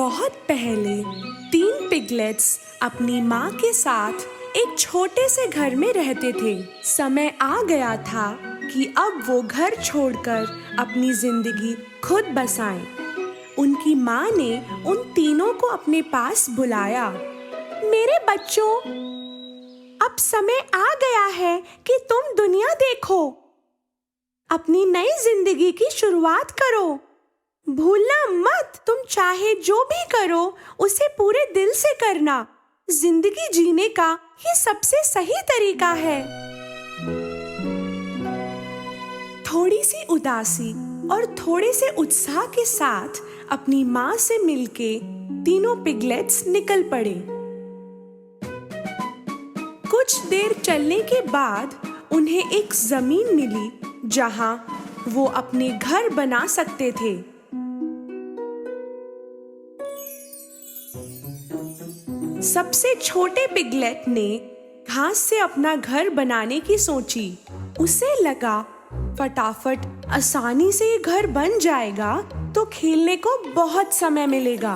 बहुत पहले 3 पिगलेट्स अपनी माँ के साथ एक छोटे से घर में रहते थे। समय आ गया था कि अब वो घर छोड़कर अपनी जिंदगी खुद बसाएं। उनकी माँ ने उन तीनों को अपने पास बुलाया। मेरे बच्चों, अब समय आ गया है कि तुम दुनिया देखो, अपनी नई जिंदगी की शुरुआत करो। भूलना मत, तुम चाहे जो भी करो उसे पूरे दिल से करना। जिंदगी जीने का ये सबसे सही तरीका है। थोड़ी सी उदासी और थोड़े से उत्साह के साथ अपनी माँ से मिलके तीनों पिगलेट्स निकल पड़े। कुछ देर चलने के बाद उन्हें एक जमीन मिली जहां वो अपने घर बना सकते थे। सबसे छोटे पिगलेट ने घास से अपना घर बनाने की सोची। उसे लगा फटाफट आसानी से ये घर बन जाएगा तो खेलने को बहुत समय मिलेगा।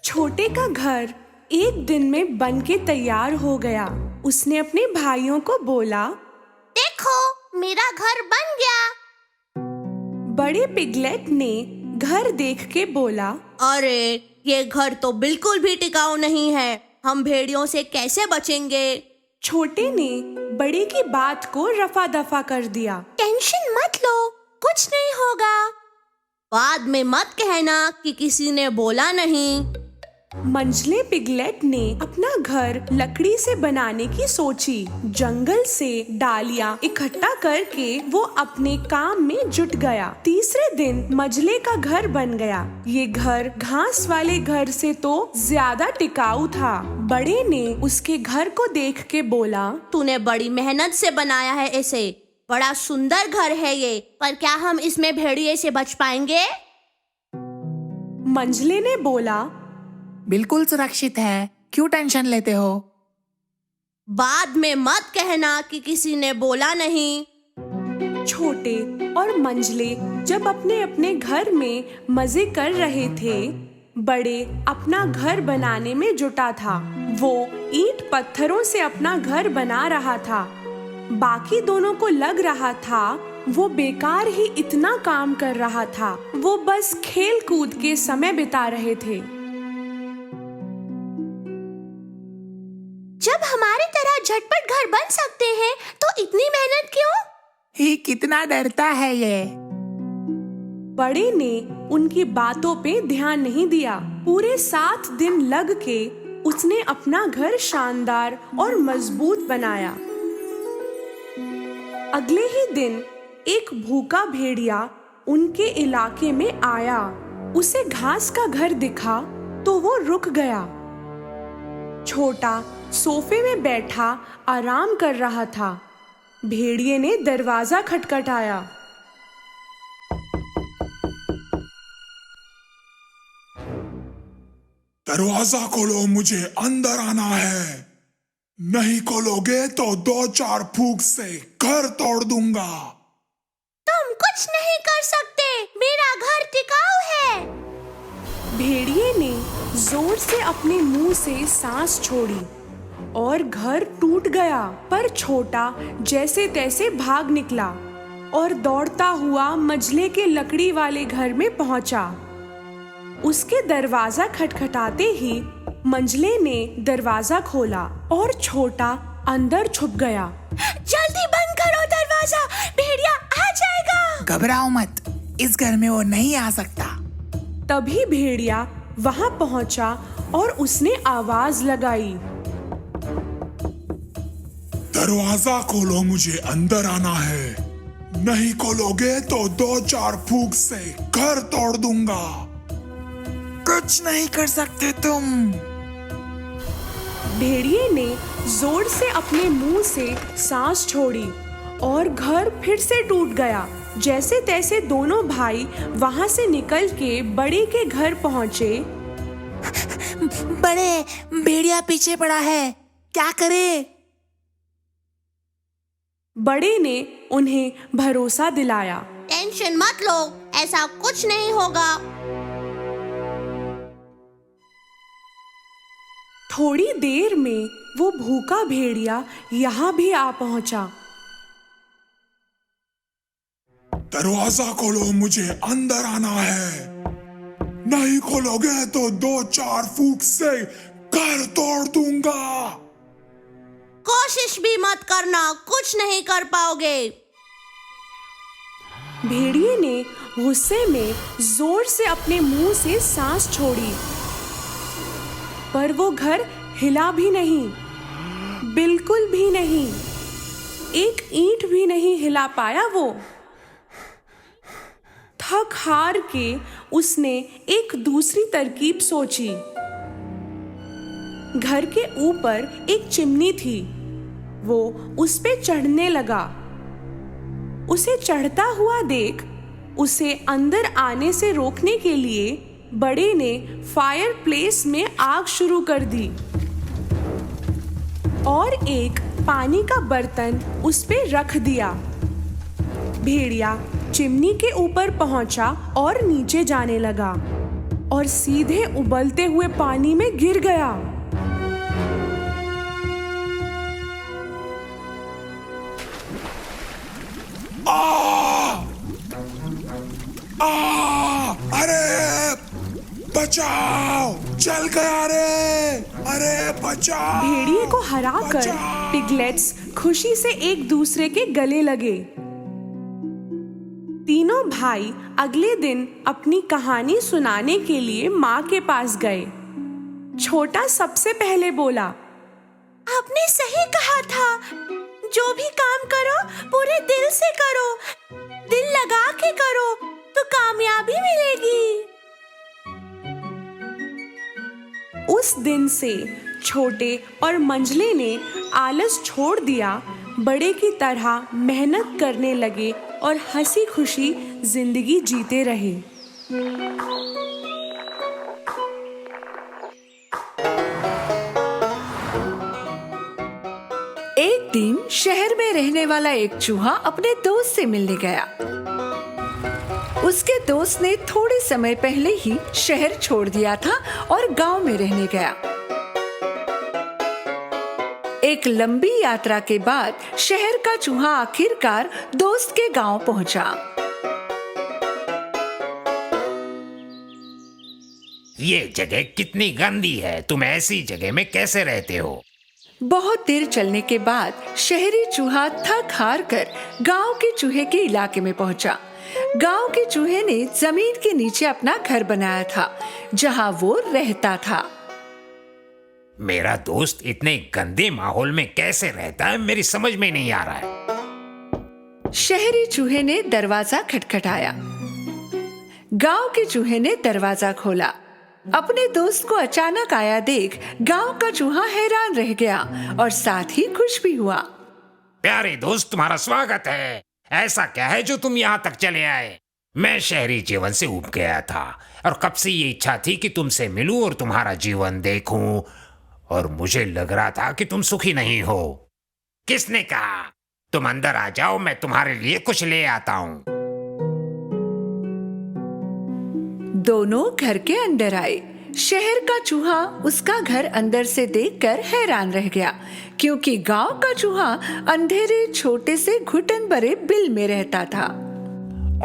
छोटे का घर एक दिन में बन के तैयार हो गया। उसने अपने भाइयों को बोला, देखो, मेरा घर बन गया। बड़े पिगलेट ने घर देख के बोला, अरे, ये घर तो बिल्कुल भी टिकाऊ नहीं है। हम भेड़ियों से कैसे बचेंगे? छोटे ने बड़े की बात को रफा दफा कर दिया। टेंशन मत लो, कुछ नहीं होगा। बाद में मत कहना कि किसी ने बोला नहीं। मंझले पिगलेट ने अपना घर लकड़ी से बनाने की सोची। जंगल से डालियां इकट्ठा करके वो अपने काम में जुट गया। तीसरे दिन मंझले का घर बन गया। ये घर घास वाले घर से तो ज्यादा टिकाऊ था। बड़े ने उसके घर को देख के बोला, तूने बड़ी मेहनत से बनाया है इसे। बड़ा सुंदर घर है ये, पर क्या हम इसमें भेड़िए से बच पाएंगे? मंझले ने बोला, बिल्कुल सुरक्षित है, क्यों टेंशन लेते हो? बाद में मत कहना कि किसी ने बोला नहीं। छोटे और मंझले जब अपने अपने घर में मजे कर रहे थे, बड़े अपना घर बनाने में जुटा था। वो ईंट पत्थरों से अपना घर बना रहा था। बाकी दोनों को लग रहा था वो बेकार ही इतना काम कर रहा था। वो बस खेल कूद के समय बिता रहे थे। जब हमारी तरह झटपट घर बन सकते हैं तो इतनी मेहनत क्यों? ही कितना डरता है ये। बड़े ने उनकी बातों पे ध्यान नहीं दिया। पूरे 7 दिन लग के उसने अपना घर शानदार और मजबूत बनाया। अगले ही दिन एक भूखा भेड़िया उनके इलाके में आया। उसे घास का घर दिखा तो वो रुक गया। छोटा सोफे में बैठा आराम कर रहा था। भेड़िए ने दरवाजा खटखटाया। दरवाजा खोलो, मुझे अंदर आना है। नहीं खोलोगे तो 2-4 फूंक से घर तोड़ दूंगा। तुम कुछ नहीं कर सकते, मेरा घर टिकाऊ है। भेड़िए ने जोर से अपने मुंह से सांस छोड़ी और घर टूट गया। पर छोटा जैसे तैसे भाग निकला और दौड़ता हुआ मंझले के लकड़ी वाले घर में पहुंचा। उसके दरवाजा खटखटाते ही मंझले ने दरवाजा खोला और छोटा अंदर छुप गया। जल्दी बंद करो दरवाजा, भेड़िया आ जाएगा। घबराओ मत, इस घर में वो नहीं आ सकता। तभी भेड़िया वहां पहुंचा और उसने आवाज लगाई, दरवाजा खोलो, मुझे अंदर आना है। नहीं खोलोगे तो 2-4 फूंक से घर तोड़ दूंगा। कुछ नहीं कर सकते तुम। भेड़िए ने जोर से अपने मुंह से सांस छोड़ी और घर फिर से टूट गया। जैसे तैसे दोनों भाई वहां से निकल के बड़े के घर पहुंचे। बड़े, भेड़िया पीछे पड़ा है, क्या करे? बड़े ने उन्हें भरोसा दिलाया। टेंशन मत लो, ऐसा कुछ नहीं होगा। थोड़ी देर में वो भूखा भेड़िया यहाँ भी आ पहुंचा। दरवाजा खोलो, मुझे अंदर आना है। नहीं खोलोगे तो 2-4 फूंक से घर तोड़ दूंगा। कोशिश भी मत करना, कुछ नहीं कर पाओगे। भेड़िए ने गुस्से में जोर से अपने मुंह से सांस छोड़ी, पर वो घर हिला भी नहीं, बिल्कुल भी नहीं। एक ईंट भी नहीं हिला पाया वो। थक हार के उसने एक दूसरी तरकीब सोची। घर के ऊपर एक चिमनी थी, वो उस पे चढ़ने लगा। उसे चढ़ता हुआ देख उसे अंदर आने से रोकने के लिए बड़े ने फायर प्लेस में आग शुरू कर दी और एक पानी का बर्तन उस पे रख दिया। भेड़िया चिमनी के ऊपर पहुंचा और नीचे जाने लगा और सीधे उबलते हुए पानी में गिर गया। अरे बचाओ, जल गया रे। अरे बचाओ। भेड़िए को हराकर पिगलेट्स खुशी से एक दूसरे के गले लगे। तीनों भाई अगले दिन अपनी कहानी सुनाने के लिए माँ के पास गए। छोटा सबसे पहले बोला, आपने सही कहा था, जो भी काम करो पूरे दिल से करो, दिल लगा के करो तो कामयाबी मिलेगी। उस दिन से छोटे और मंझले ने आलस छोड़ दिया, बड़े की तरह मेहनत करने लगे और हंसी खुशी जिंदगी जीते रहे। एक दिन शहर में रहने वाला एक चूहा अपने दोस्त से मिलने गया। उसके दोस्त ने थोड़े समय पहले ही शहर छोड़ दिया था और गांव में रहने गया। एक लंबी यात्रा के बाद शहर का चूहा आखिरकार दोस्त के गांव पहुंचा। ये जगह कितनी गंदी है, तुम ऐसी जगह में कैसे रहते हो? बहुत देर चलने के बाद शहरी चूहा थक हार कर गांव के चूहे के इलाके में पहुंचा। गांव के चूहे ने जमीन के नीचे अपना घर बनाया था, जहां वो रहता था। मेरा दोस्त इतने गंदे माहौल में कैसे रहता है, मेरी समझ में नहीं आ रहा है। शहरी चूहे ने दरवाजा खटखटाया। गांव के चूहे ने दरवाजा खोला। अपने दोस्त को अचानक आया देख गांव का चूहा हैरान रह गया और साथ ही खुश भी हुआ। प्यारे दोस्त, तुम्हारा स्वागत है। ऐसा क्या है जो तुम यहाँ तक चले आए? मैं शहरी जीवन से ऊब गया था और कब से ये इच्छा थी कि तुमसे मिलूं और तुम्हारा जीवन देखूं, और मुझे लग रहा था कि तुम सुखी नहीं हो। किसने कहा? तुम अंदर आ जाओ, मैं तुम्हारे लिए कुछ ले आता हूँ। दोनों घर के अंदर आए। शहर का चूहा उसका घर अंदर से देखकर हैरान रह गया, क्योंकि गांव का चूहा अंधेरे छोटे से घुटन भरे बिल में रहता था।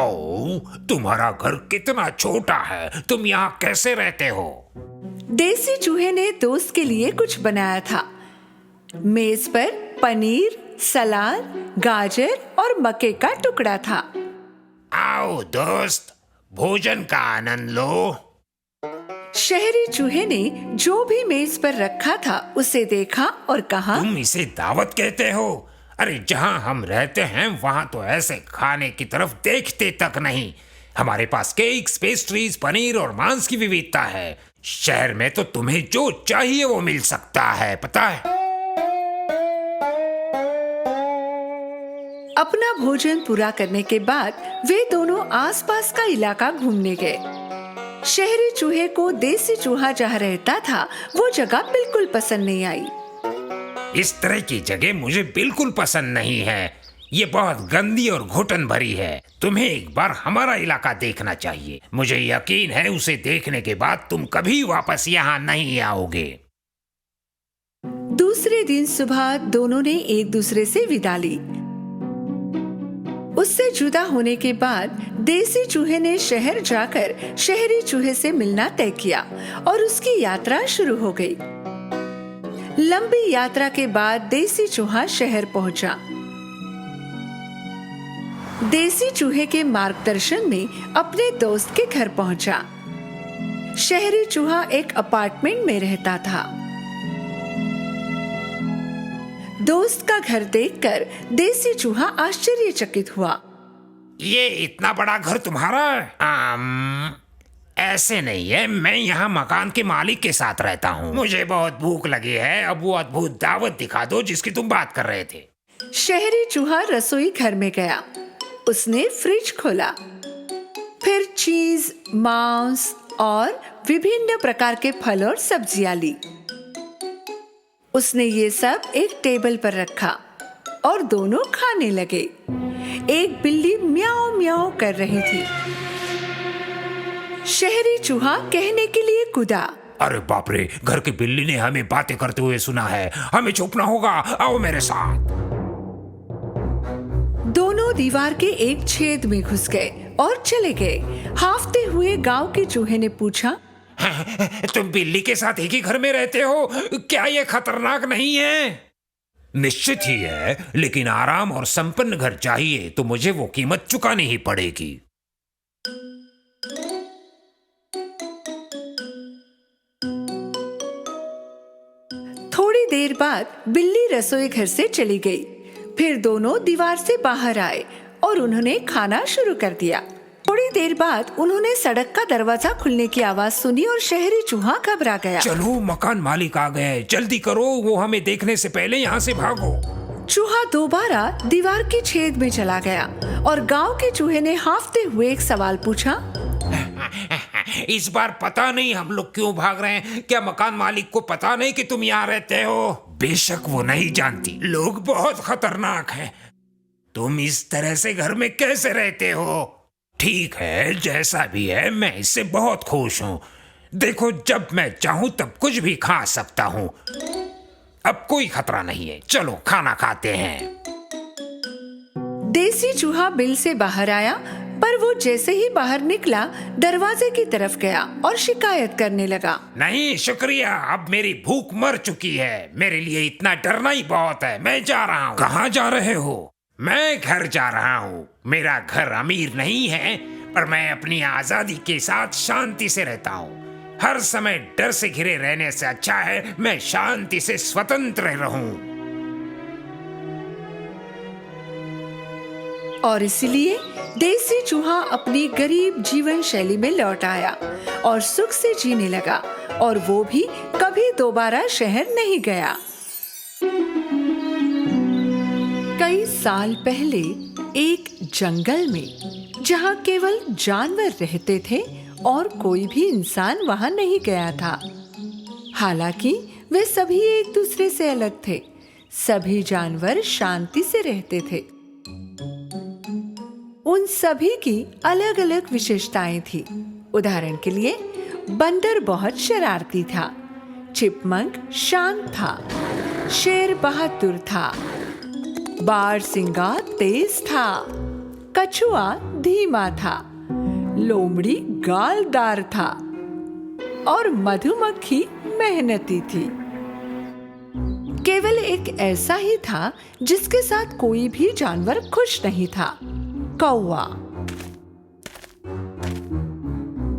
ओह, तुम्हारा घर कितना छोटा है, तुम यहाँ कैसे रहते हो? देसी चूहे ने दोस्त के लिए कुछ बनाया था। मेज पर पनीर, सलाद, गाजर और मक्के का टुकड़ा था। आओ दोस्त, भोजन का आनंद लो। शहरी चूहे ने जो भी मेज पर रखा था उसे देखा और कहा, तुम इसे दावत कहते हो? अरे जहाँ हम रहते हैं वहाँ तो ऐसे खाने की तरफ देखते तक नहीं। हमारे पास केक्स, पेस्ट्रीज, पनीर और मांस की विविधता है। शहर में तो तुम्हें जो चाहिए वो मिल सकता है, पता है? अपना भोजन पूरा करने के बाद वे दोनों आसपास का इलाका घूमने गए। शहरी चूहे को देसी चूहा जहाँ रहता था वो जगह बिल्कुल पसंद नहीं आई। इस तरह की जगह मुझे बिल्कुल पसंद नहीं है। ये बहुत गंदी और घुटन भरी है। तुम्हें एक बार हमारा इलाका देखना चाहिए। मुझे यकीन है उसे देखने के बाद तुम कभी वापस यहाँ नहीं आओगे। दूसरे दिन सुबह दोनों ने एक दूसरे से विदा ली। उससे जुदा होने के बाद देसी चूहे ने शहर जाकर शहरी चूहे से मिलना तय किया और उसकी यात्रा शुरू हो गई। लंबी यात्रा के बाद देसी चूहा शहर पहुंचा। देसी चूहे के मार्गदर्शन में अपने दोस्त के घर पहुंचा। शहरी चूहा एक अपार्टमेंट में रहता था। दोस्त का घर देखकर देसी चूहा आश्चर्यचकित हुआ। ये इतना बड़ा घर तुम्हारा? ऐसे नहीं है, मैं यहाँ मकान के मालिक के साथ रहता हूँ। मुझे बहुत भूख लगी है, अब वो अद्भुत दावत दिखा दो जिसकी तुम बात कर रहे थे। शहरी चूहा रसोई घर में गया। उसने फ्रिज खोला, फिर चीज, मांस और विभिन्न प्रकार के फल और सब्जियां ली। उसने ये सब एक टेबल पर रखा और दोनों खाने लगे। एक बिल्ली म्याऊ म्याऊ कर रही थी। शहरी चूहा कहने के लिए कूदा। अरे बाप रे, घर की बिल्ली ने हमें बातें करते हुए सुना है, हमें छुपना होगा, आओ मेरे साथ। दोनों दीवार के एक छेद में घुस गए और चले गए। हांफते हुए गांव के चूहे ने पूछा, तुम बिल्ली के साथ एक ही घर में रहते हो, क्या ये खतरनाक नहीं है? निश्चित ही है, लेकिन आराम और संपन्न घर चाहिए तो मुझे वो कीमत चुकानी ही पड़ेगी। थोड़ी देर बाद बिल्ली रसोई घर से चली गई। फिर दोनों दीवार से बाहर आए और उन्होंने खाना शुरू कर दिया। थोड़ी देर बाद उन्होंने सड़क का दरवाजा खुलने की आवाज सुनी और शहरी चूहा घबरा गया। चलो, मकान मालिक आ गए, जल्दी करो, वो हमें देखने से पहले यहाँ से भागो। चूहा दोबारा दीवार के छेद में चला गया और गांव के चूहे ने हांफते हुए एक सवाल पूछा, इस बार पता नहीं हम लोग क्यों भाग रहे हैं। क्या मकान मालिक को पता नहीं कि तुम यहाँ रहते हो? बेशक वो नहीं जानती, लोग बहुत खतरनाक हैं। तुम इस तरह से घर में कैसे रहते हो? ठीक है, जैसा भी है, मैं इससे बहुत खुश हूँ। देखो, जब मैं चाहूँ तब कुछ भी खा सकता हूँ। अब कोई खतरा नहीं है, चलो खाना खाते हैं। देसी चूहा बिल से बाहर आया, पर वो जैसे ही बाहर निकला दरवाजे की तरफ गया और शिकायत करने लगा। नहीं शुक्रिया, अब मेरी भूख मर चुकी है। मेरे लिए इतना डरना ही बहुत है। मैं जा रहा हूँ। कहाँ जा रहे हो? मैं घर जा रहा हूँ। मेरा घर अमीर नहीं है, पर मैं अपनी आजादी के साथ शांति से रहता हूँ। हर समय डर से घिरे रहने से अच्छा है मैं शांति से स्वतंत्र रहूं। और इसलिए देसी चूहा अपनी गरीब जीवन शैली में लौट आया और सुख से जीने लगा, और वो भी कभी दोबारा शहर नहीं गया। कई साल पहले एक जंगल में, जहाँ केवल जानवर रहते थे और कोई भी इंसान वहाँ नहीं गया था। हालांकि वे सभी एक दूसरे से अलग थे। सभी जानवर शांति से रहते थे। उन सभी की अलग अलग विशेषताएं थी। उदाहरण के लिए, बंदर बहुत शरारती था, चिपमंक शांत था, शेर बहादुर था, बारहसिंगा तेज था, कछुआ धीमा था, लोमड़ी गालदार था और मधुमक्खी मेहनती थी। केवल एक ऐसा ही था जिसके साथ कोई भी जानवर खुश नहीं था, कौवा।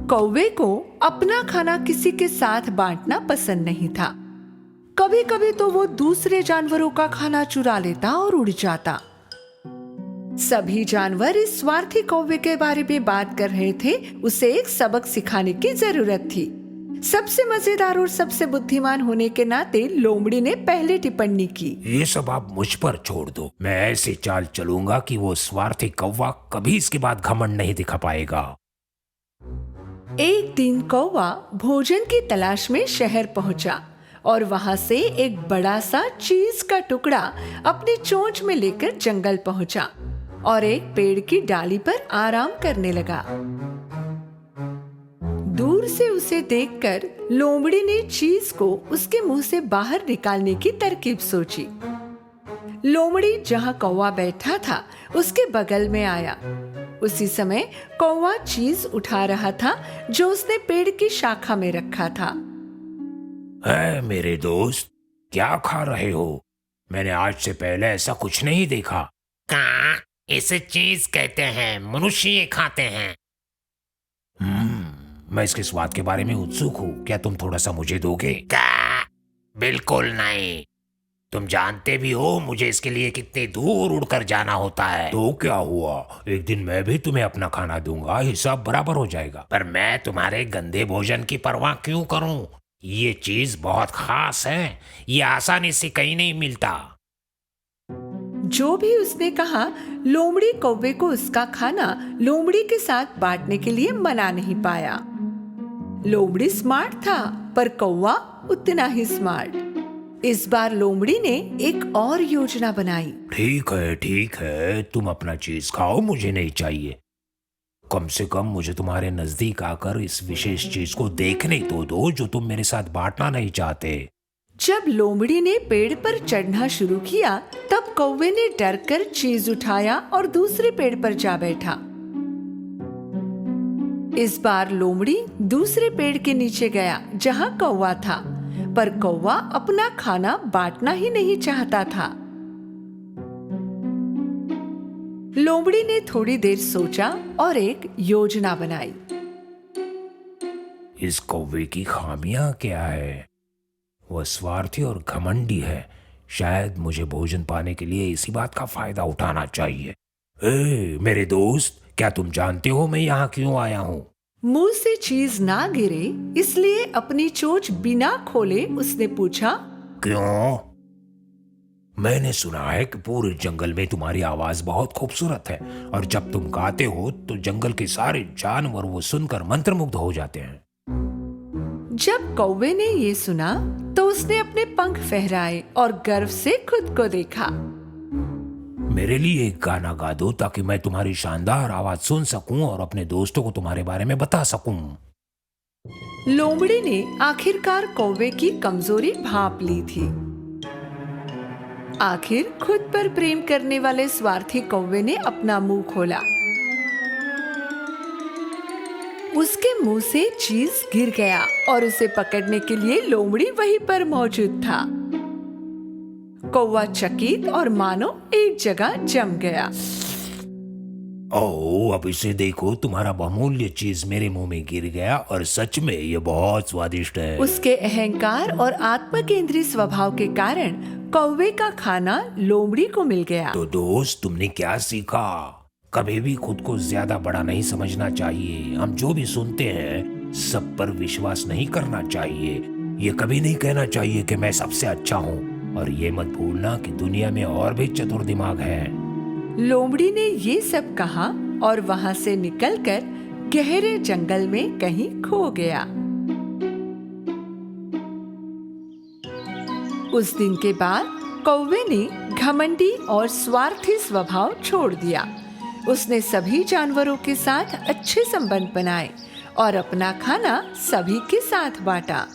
कौवे को अपना खाना किसी के साथ बांटना पसंद नहीं था। कभी कभी तो वो दूसरे जानवरों का खाना चुरा लेता और उड़ जाता। सभी जानवर इस स्वार्थी कौवे के बारे में बात कर रहे थे। उसे एक सबक सिखाने की जरूरत थी। सबसे मजेदार और सबसे बुद्धिमान होने के नाते लोमड़ी ने पहले टिप्पणी की। ये सब आप मुझ पर छोड़ दो। मैं ऐसी चाल चलूंगा कि वो स्वार्थी कौवा कभी इसके बाद घमंड नहीं दिखा पाएगा। एक दिन कौवा भोजन की तलाश में शहर पहुंचा और वहां से एक बड़ा सा चीज का टुकड़ा अपनी चोंच में लेकर जंगल पहुंचा और एक पेड़ की डाली पर आराम करने लगा। दूर से उसे उसे देखकर लोमड़ी ने चीज को उसके मुंह से बाहर निकालने की तरकीब सोची। लोमड़ी जहां कौवा बैठा था उसके बगल में आया। उसी समय कौवा चीज उठा रहा था जो उसने पेड़ की शाखा में रखा था। है मेरे दोस्त, क्या खा रहे हो? मैंने आज से पहले ऐसा कुछ नहीं देखा। कहाँ? इसे चीज कहते हैं, मनुष्य ये खाते हैं। मैं इसके स्वाद के बारे में उत्सुक हूँ, क्या तुम थोड़ा सा मुझे दोगे? क्या? बिल्कुल नहीं। तुम जानते भी हो मुझे इसके लिए कितनी दूर उड़कर जाना होता है। तो क्या हुआ, एक दिन मैं भी तुम्हें अपना खाना दूंगा, हिसाब बराबर हो जाएगा। पर मैं तुम्हारे गंदे भोजन की परवाह क्यों करूं? ये चीज बहुत खास है, ये आसानी से कहीं नहीं मिलता। जो भी उसने कहा, लोमड़ी कौवे को उसका खाना लोमड़ी के साथ बांटने के लिए मना नहीं पाया। लोमड़ी स्मार्ट था पर कौवा उतना ही स्मार्ट। इस बार लोमड़ी ने एक और योजना बनाई। ठीक है, तुम अपना चीज खाओ, मुझे नहीं चाहिए। कम से कम मुझे तुम्हारे नजदीक आकर इस विशेष चीज को देखने तो दो जो तुम मेरे साथ बांटना नहीं चाहते। जब लोमड़ी ने पेड़ पर चढ़ना शुरू किया, तब कौवे ने डरकर चीज उठाया और दूसरे पेड़ पर जा बैठा। इस बार लोमड़ी दूसरे पेड़ के नीचे गया जहां कौवा था, पर कौवा अपना खाना बांटना ही नहीं चाहता था। लोमड़ी ने थोड़ी देर सोचा और एक योजना बनाई। इस कौवे की खामियां क्या है? वह स्वार्थी और घमंडी है। शायद मुझे भोजन पाने के लिए इसी बात का फायदा उठाना चाहिए। मेरे दोस्त, क्या तुम जानते हो मैं यहाँ क्यों आया हूँ? मुंह से चीज ना गिरे इसलिए अपनी चोंच बिना खोले उसने पूछा। क्यों? मैंने सुना है कि पूरे जंगल में तुम्हारी आवाज बहुत खूबसूरत है और जब तुम गाते हो तो जंगल के सारे जानवर वो सुनकर मंत्रमुग्ध हो जाते हैं। जब कौवे ने ये सुना तो उसने अपने पंख फहराए और गर्व से खुद को देखा। मेरे लिए एक गाना गा दो ताकि मैं तुम्हारी शानदार आवाज सुन सकूं और अपने दोस्तों को तुम्हारे बारे में बता सकूं। लोमड़ी ने आखिरकार कौवे की कमजोरी भांप ली थी। आखिर खुद पर प्रेम करने वाले स्वार्थी कौवे ने अपना मुंह खोला। उसके मुंह से चीज गिर गया और उसे पकड़ने के लिए लोमड़ी वहीं पर मौजूद था। कौवा चकित और मानो एक जगह जम गया। ओह, अब इसे देखो, तुम्हारा बहुमूल्य चीज मेरे मुंह में गिर गया और सच में ये बहुत स्वादिष्ट है। उसके अहंकार और आत्मकेंद्री स्वभाव के कारण कौवे का खाना लोमड़ी को मिल गया। तो दोस्त, तुमने क्या सीखा? कभी भी खुद को ज्यादा बड़ा नहीं समझना चाहिए। हम जो भी सुनते हैं सब पर विश्वास नहीं करना चाहिए। ये कभी नहीं कहना चाहिए कि मैं सबसे अच्छा हूँ, और ये मत भूलना कि दुनिया में और भी चतुर दिमाग हैं। लोमड़ी ने ये सब कहा और वहां से निकलकर गहरे जंगल में कहीं खो गया। उस दिन के बाद कौवे ने घमंडी और स्वार्थी स्वभाव छोड़ दिया। उसने सभी जानवरों के साथ अच्छे संबंध बनाए और अपना खाना सभी के साथ बांटा।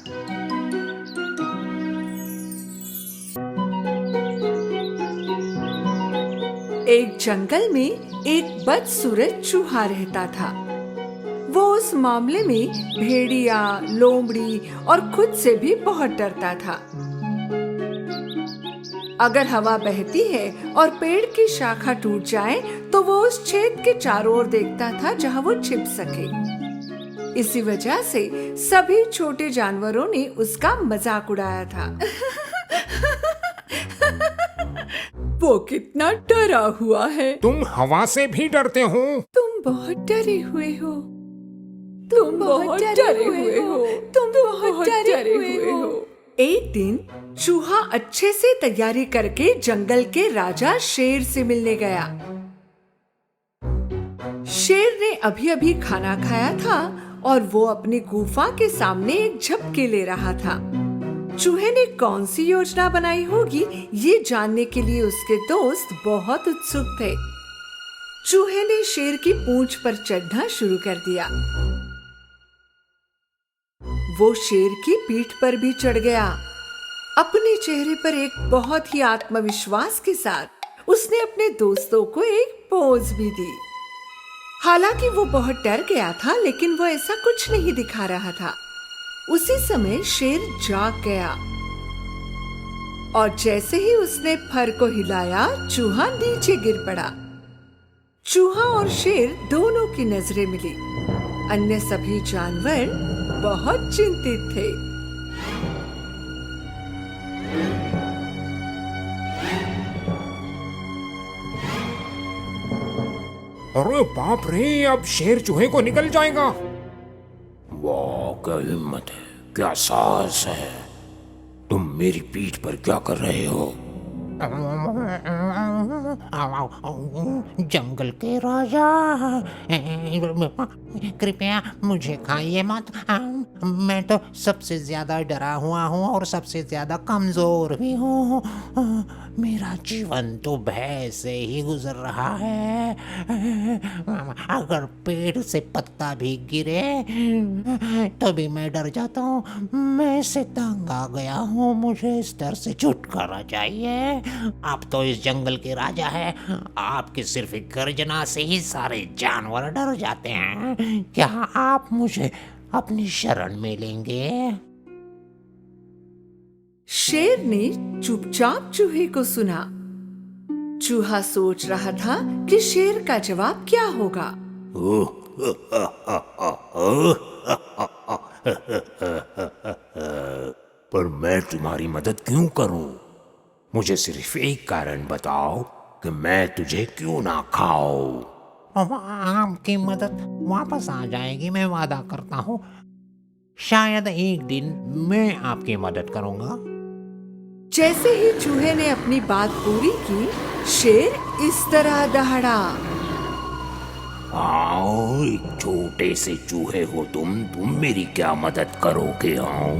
एक जंगल में एक बदसूरत चूहा रहता था। वो उस मामले में भेड़िया, लोमड़ी और खुद से भी बहुत डरता था। अगर हवा बहती है और पेड़ की शाखा टूट जाए तो वो उस छेद के चारों ओर देखता था जहां वो छिप सके। इसी वजह से सभी छोटे जानवरों ने उसका मजाक उड़ाया था। वो कितना डरा हुआ है। तुम हवा से भी डरते हो? तुम बहुत डरे हुए हो। तुम बहुत डरे हुए हो। तुम बहुत डरे हुए हो। एक दिन चूहा अच्छे से तैयारी करके जंगल के राजा शेर से मिलने गया। शेर ने अभी अभी खाना खाया था और वो अपनी गुफा के सामने एक झपकी ले रहा था। चूहे ने कौन सी योजना बनाई होगी ये जानने के लिए उसके दोस्त बहुत उत्सुक थे। चूहे ने शेर की पूंछ पर चढ़ना शुरू कर दिया। वो शेर की पीठ पर भी चढ़ गया। अपने चेहरे पर एक बहुत ही आत्मविश्वास के साथ उसने अपने दोस्तों को एक पोज भी दी। हालांकि वो बहुत डर गया था, लेकिन वो ऐसा कुछ नहीं दिखा रहा था। उसी समय शेर जाग गया और जैसे ही उसने फर को हिलाया, चूहा नीचे गिर पड़ा। चूहा और शेर दोनों की नजरें मिली। अन्य सभी जानवर बहुत चिंतित थे। अरे बाप रे, अब शेर चूहे को निकल जाएगा। वाह, क्या हिम्मत है, क्या साहस है। तुम मेरी पीठ पर क्या कर रहे हो? जंगल के राजा, कृपया मुझे खाइए मत। मैं तो सबसे ज्यादा डरा हुआ हूँ और सबसे ज्यादा कमजोर भी हूँ। मेरा जीवन तो भय से ही गुजर रहा है। अगर पेड़ से पत्ता भी गिरे तो भी मैं डर जाता हूँ। मैं इससे तंग आ गया हूँ, मुझे इस डर से छुटकारा चाहिए। आप तो इस जंगल के राजा हैं, आपकी सिर्फ एक गर्जना से ही सारे जानवर डर जाते हैं। क्या आप मुझे अपनी शरण में लेंगे? शेर ने चुपचाप चूहे को सुना। चूहा सोच रहा था कि शेर का जवाब क्या होगा। पर मैं तुम्हारी मदद क्यों करूं? मुझे सिर्फ एक कारण बताओ कि मैं तुझे क्यों ना खाऊं। आपकी मदद वापस आ जाएगी, मैं वादा करता हूँ। शायद एक दिन मैं आपकी मदद करूंगा। जैसे ही चूहे ने अपनी बात पूरी की, शेर इस तरह दहाड़ा। आओ, एक छोटे से चूहे हो तुम मेरी क्या मदद करोगे? आओ।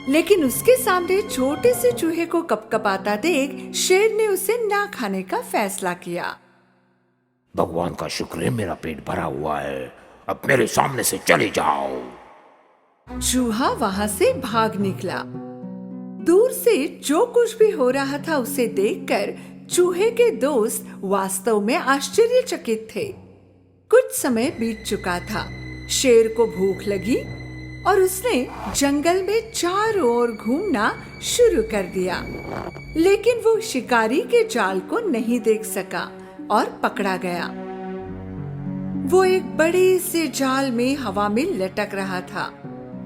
लेकिन उसके सामने छोटे से चूहे को कपकपाता देख शेर ने उसे ना खाने का फैसला किया। भगवान का शुक्र है, मेरा पेट भरा हुआ है। अब मेरे सामने से चले जाओ। चूहा वहां से भाग निकला। दूर से जो कुछ भी हो रहा था उसे देखकर चूहे के दोस्त वास्तव में आश्चर्यचकित थे। कुछ समय बीत चुका था। शेर को भूख लगी और उसने जंगल में चारों ओर घूमना शुरू कर दिया, लेकिन वो शिकारी के जाल को नहीं देख सका और पकड़ा गया। वो एक बड़े से जाल में हवा में लटक रहा था।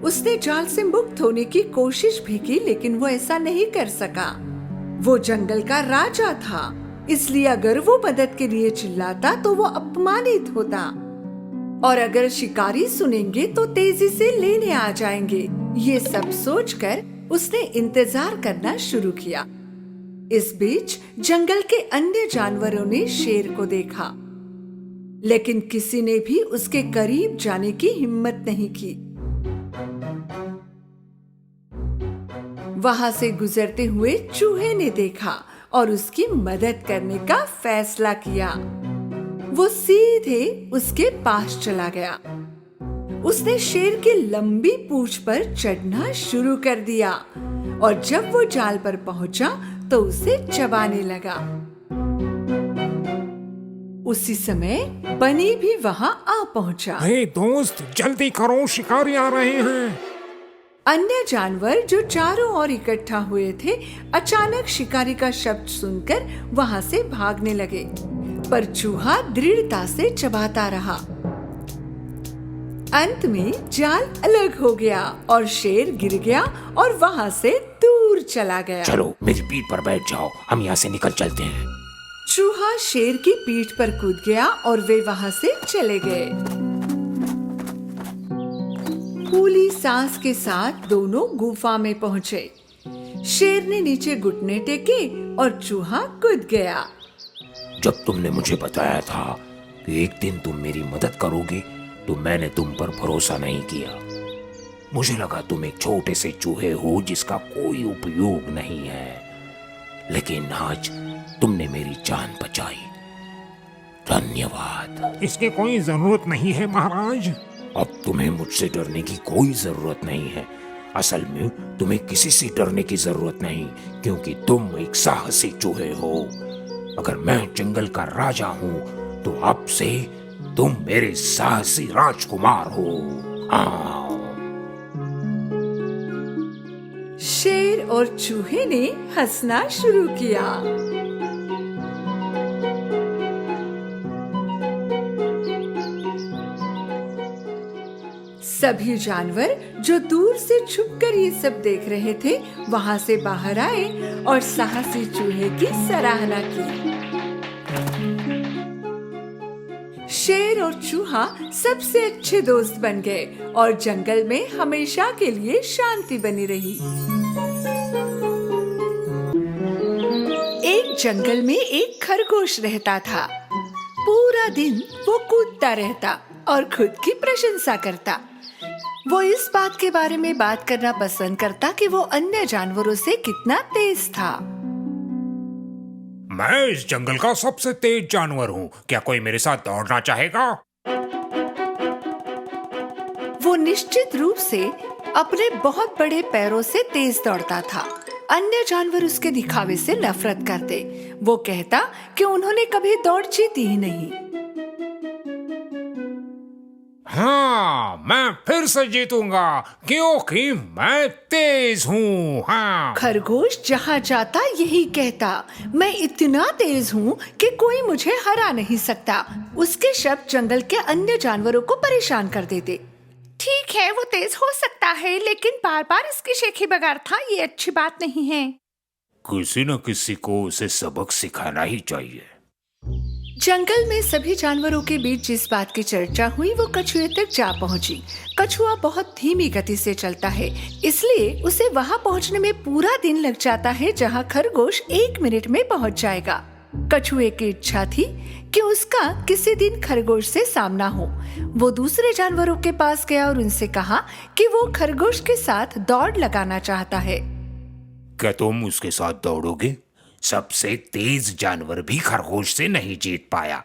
उसने जाल से मुक्त होने की कोशिश भी की, लेकिन वो ऐसा नहीं कर सका। वो जंगल का राजा था, इसलिए अगर वो मदद के लिए चिल्लाता तो वो अपमानित होता, और अगर शिकारी सुनेंगे तो तेजी से लेने आ जाएंगे। ये सब सोचकर उसने इंतजार करना शुरू किया। इस बीच जंगल के अन्य जानवरों ने शेर को देखा, लेकिन किसी ने भी उसके करीब जाने की हिम्मत नहीं की। वहां से गुजरते हुए चूहे ने देखा और उसकी मदद करने का फैसला किया। वो सीधे उसके पास चला गया। उसने शेर की लंबी पूंछ पर चढ़ना शुरू कर दिया और जब वो जाल पर पहुंचा तो उसे चबाने लगा। उसी समय बनी भी वहां आ पहुंचा। हे दोस्त, जल्दी करो, शिकारी आ रहे हैं। अन्य जानवर जो चारों ओर इकट्ठा हुए थे अचानक शिकारी का शब्द सुनकर वहां से भागने लगे, पर चूहा दृढ़ता से चबाता रहा। अंत में जाल अलग हो गया और शेर गिर गया और वहां से दूर चला गया। चलो मेरी पीठ पर बैठ जाओ, हम यहाँ से निकल चलते हैं। चूहा शेर की पीठ पर कूद गया और वे वहां से चले गए। फूली सांस के साथ दोनों गुफा में पहुंचे। शेर ने नीचे घुटने टेके और चूहा कूद गया। जब तुमने मुझे बताया था कि एक दिन तुम मेरी मदद करोगे, तो मैंने तुम पर भरोसा नहीं किया। मुझे लगा तुम एक छोटे से चूहे हो जिसका कोई उपयोग नहीं है, लेकिन आज तुमने मेरी जान बचाई। धन्यवाद। इसकी कोई जरूरत नहीं है महाराज। अब तुम्हें मुझसे डरने की कोई जरूरत नहीं है। असल में तुम्हें किसी से डरने की जरूरत नहीं, क्योंकि तुम एक साहसी चूहे हो। अगर मैं जंगल का राजा हूँ तो अब से तुम मेरे साहसी राजकुमार हो। हाँ। शेर और चूहे ने हंसना शुरू किया। सभी जानवर जो दूर से छुपकर ये सब देख रहे थे, वहां से बाहर आए और साहसी चूहे की सराहना की। शेर और चूहा सबसे अच्छे दोस्त बन गए और जंगल में हमेशा के लिए शांति बनी रही। एक जंगल में एक खरगोश रहता था। पूरा दिन वो कूदता रहता और खुद की प्रशंसा करता। वो इस बात के बारे में बात करना पसंद करता कि वो अन्य जानवरों से कितना तेज था। मैं इस जंगल का सबसे तेज जानवर हूँ। क्या कोई मेरे साथ दौड़ना चाहेगा? वो निश्चित रूप से अपने बहुत बड़े पैरों से तेज दौड़ता था। अन्य जानवर उसके दिखावे से नफरत करते। वो कहता कि उन्होंने कभी दौड़ जीती ही नहीं। हाँ, मैं फिर से जीतूंगा क्योंकि मैं तेज हूँ। हाँ। खरगोश जहाँ जाता यही कहता, मैं इतना तेज हूँ कि कोई मुझे हरा नहीं सकता। उसके शब्द जंगल के अन्य जानवरों को परेशान कर देते। ठीक है, वो तेज हो सकता है, लेकिन बार बार इसकी शेखी बगाड़ना ये अच्छी बात नहीं है। किसी न किसी को उसे सबक सिखाना ही चाहिए। जंगल में सभी जानवरों के बीच जिस बात की चर्चा हुई वो कछुए तक जा पहुंची। कछुआ बहुत धीमी गति से चलता है, इसलिए उसे वहां पहुंचने में पूरा दिन लग जाता है, जहां खरगोश 1 मिनट में पहुंच जाएगा। कछुए की इच्छा थी कि उसका किसी दिन खरगोश से सामना हो। वो दूसरे जानवरों के पास गया और उनसे कहा कि वो खरगोश के साथ दौड़ लगाना चाहता है। क्या तुम उसके साथ दौड़ोगे? सबसे तेज जानवर भी खरगोश से नहीं जीत पाया,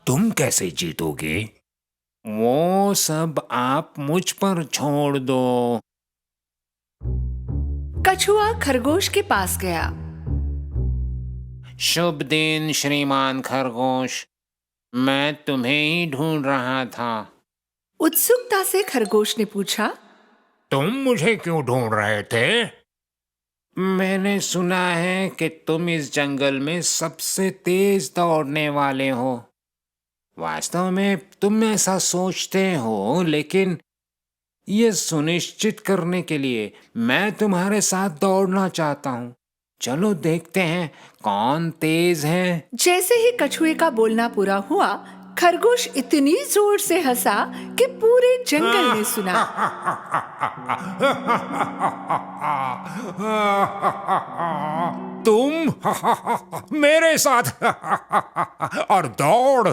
तुम कैसे जीतोगे? वो सब आप मुझ पर छोड़ दो। कछुआ खरगोश के पास गया। शुभ दिन श्रीमान खरगोश, मैं तुम्हें ही ढूंढ रहा था। उत्सुकता से खरगोश ने पूछा, तुम मुझे क्यों ढूंढ रहे थे? मैंने सुना है कि तुम इस जंगल में सबसे तेज दौड़ने वाले हो। वास्तव में तुम ऐसा सोचते हो, लेकिन ये सुनिश्चित करने के लिए मैं तुम्हारे साथ दौड़ना चाहता हूँ। चलो देखते हैं कौन तेज है। जैसे ही कछुए का बोलना पूरा हुआ, खरगोश इतनी जोर से हंसा कि पूरे जंगल ने सुना। तुम मेरे साथ और दौड़?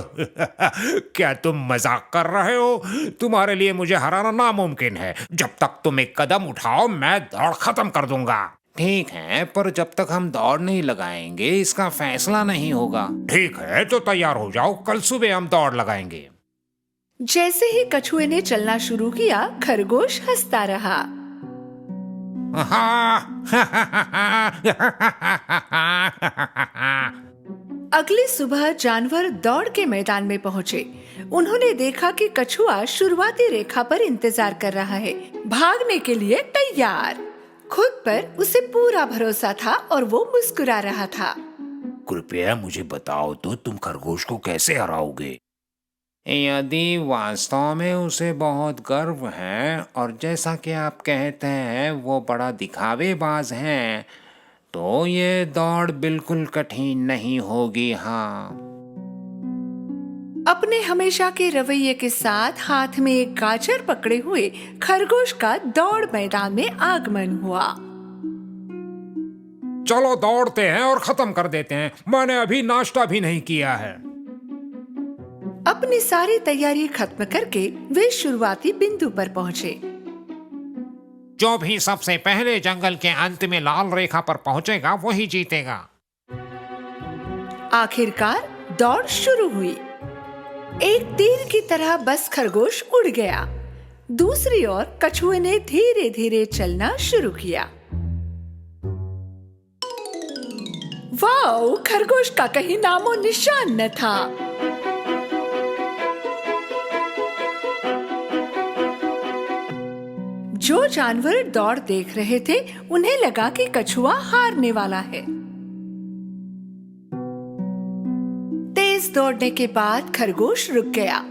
क्या तुम मजाक कर रहे हो? तुम्हारे लिए मुझे हराना नामुमकिन है। जब तक तुम एक कदम उठाओ मैं दौड़ खत्म कर दूंगा। ठीक है, पर जब तक हम दौड़ नहीं लगाएंगे इसका फैसला नहीं होगा। ठीक है, तो तैयार हो जाओ, कल सुबह हम दौड़ लगाएंगे। जैसे ही कछुए ने चलना शुरू किया, खरगोश हंसता रहा। अगली सुबह जानवर दौड़ के मैदान में पहुँचे। उन्होंने देखा कि कछुआ शुरुआती रेखा पर इंतजार कर रहा है, भागने के लिए तैयार। खुद पर उसे पूरा भरोसा था और वो मुस्कुरा रहा था। कृपया मुझे बताओ तो तुम खरगोश को कैसे हराओगे? यदि वास्तव में उसे बहुत गर्व है और जैसा कि आप कहते हैं वो बड़ा दिखावेबाज है, तो ये दौड़ बिल्कुल कठिन नहीं होगी। हाँ, अपने हमेशा के रवैये के साथ हाथ में एक गाजर पकड़े हुए खरगोश का दौड़ मैदान में आगमन हुआ। चलो दौड़ते हैं और खत्म कर देते हैं। मैंने अभी नाश्ता भी नहीं किया है। अपनी सारी तैयारी खत्म करके वे शुरुआती बिंदु पर पहुँचे। जो भी सबसे पहले जंगल के अंत में लाल रेखा पर पहुंचेगा वही जीतेगा। आखिरकार दौड़ शुरू हुई। एक तीर की तरह बस खरगोश उड़ गया। दूसरी ओर कछुए ने धीरे धीरे चलना शुरू किया। वाओ, खरगोश का कहीं नामो निशान न था। जो जानवर दौड़ देख रहे थे उन्हें लगा कि कछुआ हारने वाला है। तेज दौड़ने के बाद खरगोश रुक गया।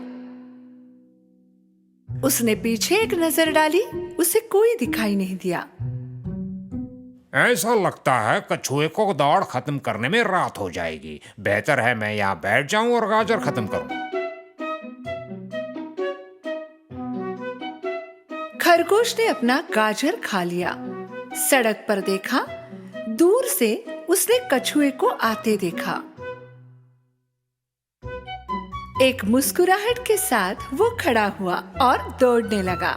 उसने पीछे एक नजर डाली, उसे कोई दिखाई नहीं दिया। ऐसा लगता है कछुए को दौड़ खत्म करने में रात हो जाएगी। बेहतर है मैं यहाँ बैठ जाऊं और गाजर खत्म करूं। खरगोश ने अपना गाजर खा लिया। सड़क पर देखा, दूर से उसने कछुए को आते देखा। एक मुस्कुराहट के साथ वो खड़ा हुआ और दौड़ने लगा।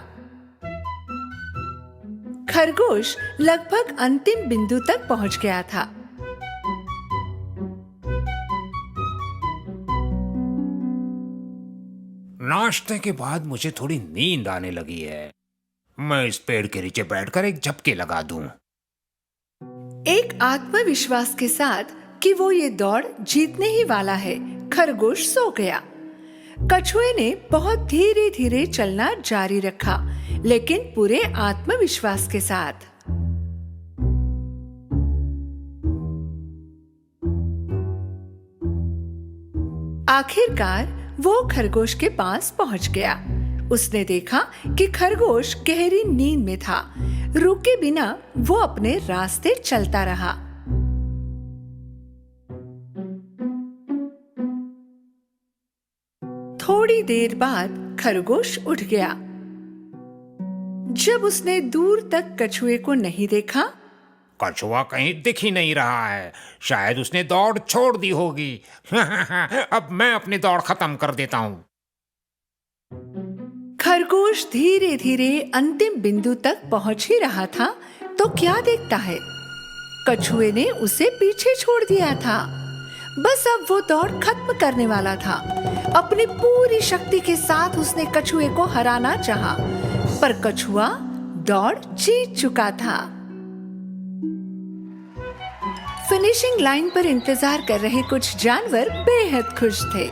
खरगोश लगभग अंतिम बिंदु तक पहुंच गया था। नाश्ते के बाद मुझे थोड़ी नींद आने लगी है। मैं इस पेड़ के नीचे बैठकर एक झपकी लगा दूं। एक आत्मविश्वास के साथ कि वो ये दौड़ जीतने ही वाला है, खरगोश सो गया। कछुए ने बहुत धीरे धीरे चलना जारी रखा, लेकिन पूरे आत्मविश्वास के साथ। आखिरकार वो खरगोश के पास पहुंच गया। उसने देखा कि खरगोश गहरी नींद में था। रुके बिना वो अपने रास्ते चलता रहा। थोड़ी देर बाद खरगोश उठ गया। जब उसने दूर तक कछुए को नहीं देखा, कछुआ कहीं दिख ही नहीं रहा है। शायद उसने दौड़ छोड़ दी होगी। अब मैं अपनी दौड़ खत्म कर देता हूँ। खरगोश धीरे धीरे अंतिम बिंदु तक पहुंच ही रहा था तो क्या देखता है, कछुए ने उसे पीछे छोड़ दिया था। बस अब वो दौड़ खत्म करने वाला था। अपनी पूरी शक्ति के साथ उसने कछुए को हराना चाहा, पर कछुआ दौड़ जीत चुका था। फिनिशिंग लाइन पर इंतजार कर रहे कुछ जानवर बेहद खुश थे।